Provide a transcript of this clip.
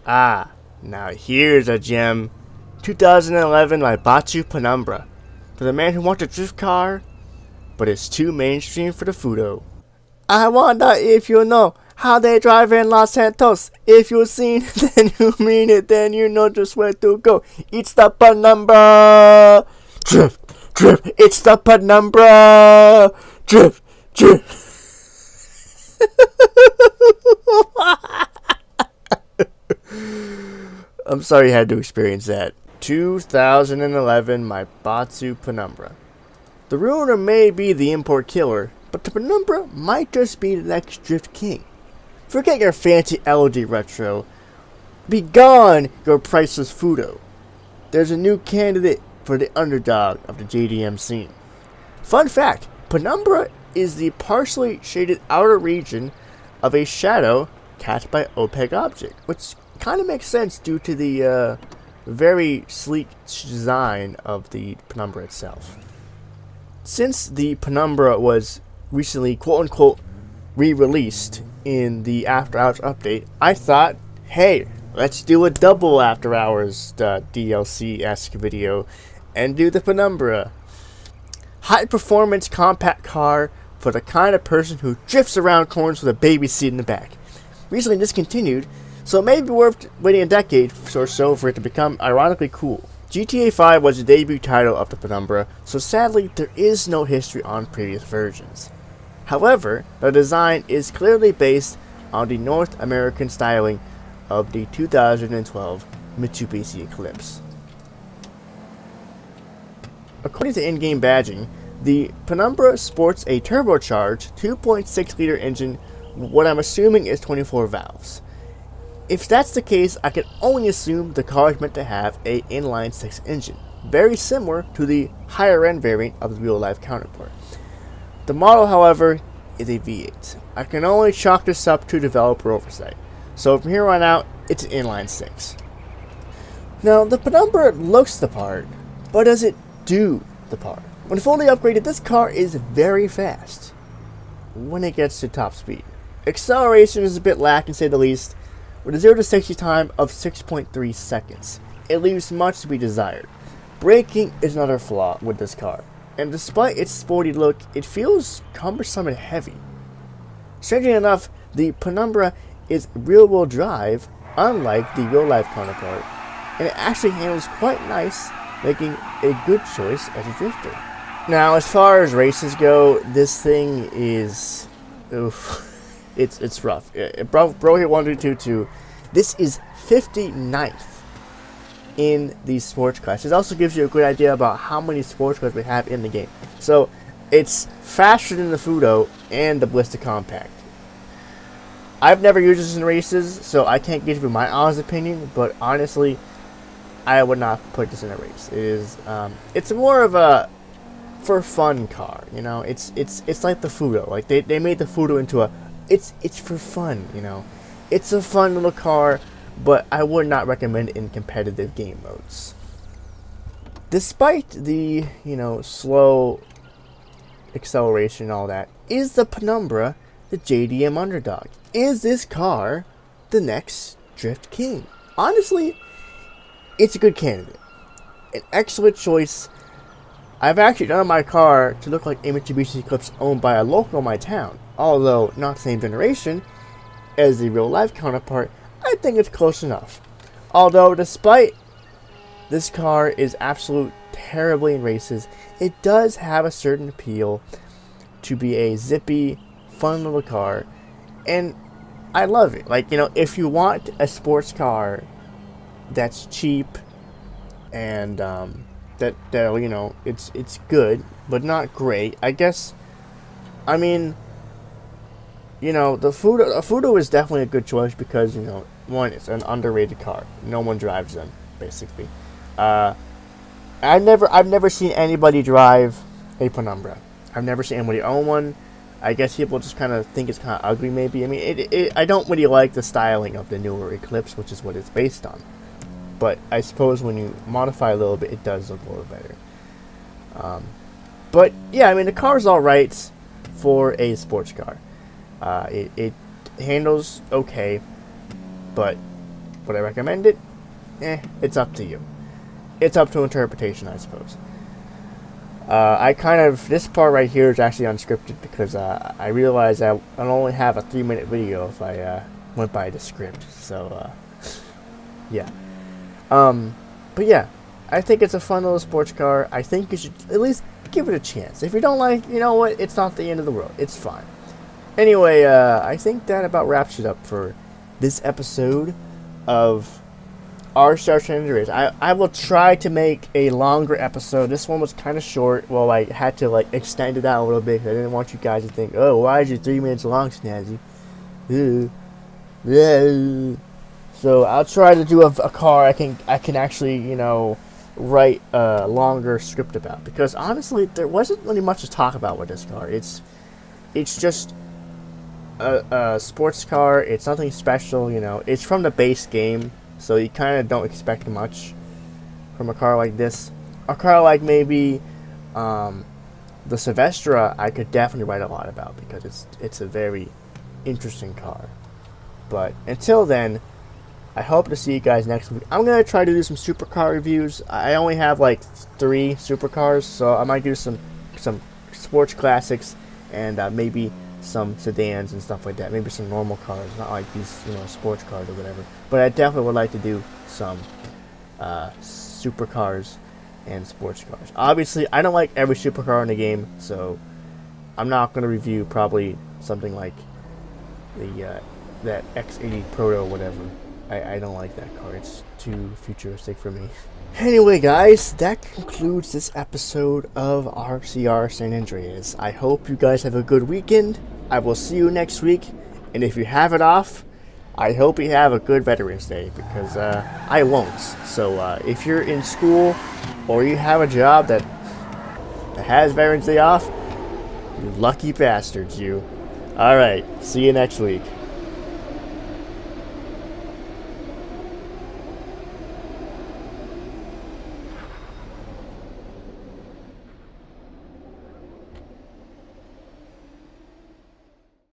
Ah, now here's a gem. 2011 Maibatsu Penumbra. For the man who wants a drift car, but it's too mainstream for the Fudo. I wonder if you know how they drive in Los Santos. If you've seen, then you mean it, then you know just where to go. It's the Penumbra! Drift, drift, it's the Penumbra! Drift, drift. I'm sorry you had to experience that. 2011 Maibatsu Penumbra. The Ruiner may be the import killer, but the Penumbra might just be the next Drift King. Forget your fancy LG retro. Be gone, your priceless Fudo. There's a new candidate for the underdog of the JDM scene. Fun fact, Penumbra is the partially shaded outer region of a shadow cast by opaque object, which kind of makes sense due to the very sleek design of the Penumbra itself. Since the Penumbra was recently quote-unquote re-released in the After Hours update, I thought, hey, let's do a double After Hours DLC-esque video and do the Penumbra. High-performance compact car for the kind of person who drifts around corners with a baby seat in the back. Recently discontinued, so it may be worth waiting a decade or so for it to become ironically cool. GTA 5 was the debut title of the Penumbra, so sadly there is no history on previous versions. However, the design is clearly based on the North American styling of the 2012 Mitsubishi Eclipse. According to in-game badging, the Penumbra sports a turbocharged 2.6-liter engine, what I'm assuming is 24 valves. If that's the case, I can only assume the car is meant to have a inline-6 engine, very similar to the higher-end variant of the real-life counterpart. The model, however, is a V8. I can only chalk this up to developer oversight, so from here on out, it's an inline-6. Now, the Penumbra looks the part, but does it do the part? When fully upgraded, this car is very fast when it gets to top speed. Acceleration is a bit lacking, to say the least, with a 0 to 60 time of 6.3 seconds. It leaves much to be desired. Braking is another flaw with this car, and despite its sporty look, it feels cumbersome and heavy. Strangely enough, the Penumbra is rear-wheel drive, unlike the real-life counterpart, and it actually handles quite nice, making a good choice as a drifter. Now, as far as races go, this thing is... oof. It's rough. Bro hit 1222. This is 59th in the sports class. It also gives you a good idea about how many sports cars we have in the game. So it's faster than the Fudo and the Blista Compact. I've never used this in races, so I can't give you my honest opinion. But honestly, I would not put this in a race. It is it's more of a for fun car. You know, it's like the Fudo. Like they made the Fudo into a It's for fun, you know. It's a fun little car, but I would not recommend it in competitive game modes. Despite the, slow acceleration and all that, is the Penumbra the JDM Underdog? Is this car the next Drift King? Honestly, it's a good candidate. An excellent choice. I've actually done my car to look like a Mitsubishi Eclipse owned by a local in my town. Although not the same generation as the real-life counterpart, I think it's close enough. Although, despite this car is absolute terribly in races, it does have a certain appeal to be a zippy, fun little car, and I love it. Like, if you want a sports car that's cheap and that it's good but not great, I guess. I mean, the Fudo is definitely a good choice because, one, it's an underrated car. No one drives them, basically. I've never seen anybody drive a Penumbra. I've never seen anybody own one. I guess people just kind of think it's kind of ugly, maybe. I mean, I don't really like the styling of the newer Eclipse, which is what it's based on. But I suppose when you modify a little bit, it does look a little better. But, yeah, I mean, the car's alright for a sports car. It handles okay, but Would I recommend it? It's up to you. It's up to interpretation, I suppose. This part right here is actually unscripted because I realized I would only have a 3-minute video if I went by the script. So, yeah. But yeah, I think it's a fun little sports car. I think you should at least give it a chance. If you don't like, you know what, it's not the end of the world. It's fine. Anyway, I think that about wraps it up for this episode of our Star Andreas. I will try to make a longer episode. This one was kind of short. Well, I had to like extend it out a little bit. I didn't want you guys to think, oh, why is it 3 minutes long, Snazzy? Yeah. So I'll try to do a car I can actually, you know, write a longer script about, because honestly there wasn't really much to talk about with this car. It's just a sports car. It's nothing special, you know. It's from the base game, so you kind of don't expect much from a car like this. A car like maybe the Silvestra, I could definitely write a lot about because it's a very interesting car. But until then, I hope to see you guys next week. I'm going to try to do some supercar reviews. I only have like 3 supercars, so I might do some sports classics and maybe some sedans and stuff like that. Maybe some normal cars, not like these, you know, sports cars or whatever. But I definitely would like to do some supercars and sports cars. Obviously, I don't like every supercar in the game, so I'm not going to review probably something like the that X80 Proto or whatever. I don't like that car. It's too futuristic for me. Anyway, guys, that concludes this episode of RCR San Andreas. I hope you guys have a good weekend. I will see you next week. And if you have it off, I hope you have a good Veterans Day, because I won't. So if you're in school or you have a job that has Veterans Day off, you lucky bastards, you. Alright, see you next week.